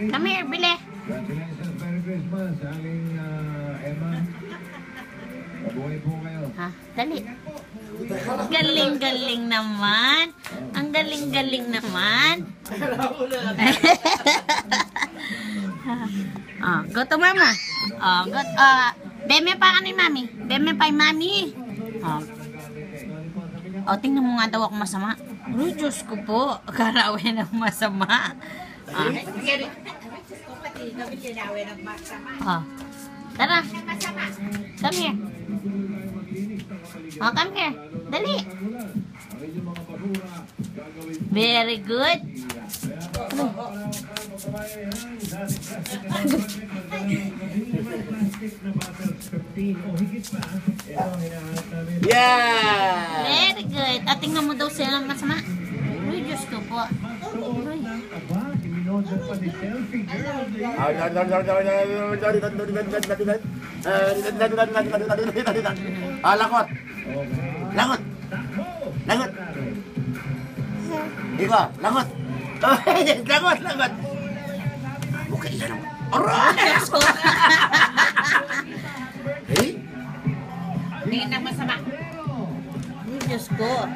Come here, bili. Congratulations, Merry Christmas, aling Emma. Mabuhay po kayo. Ha? Dali. Galing-galing naman. Ang galing-galing naman. Go to mama. Beme pa ni mami. Beme pa mami. Tingnan mo nga daw ako masama. Ay, Diyos ko po. Karawin ng masama. Tara. Come here. Come here. Dali. Very good. Yeah! Very good. Tingnan mo daw sila ng masama. Uy, Diyos ko po. Uy. Lakot. Lakot. Lakot. Ikaw, lakot. Lakot, lakot. Bukay ka naman. Aray! Tingnan na masama. Uy, Diyos ko.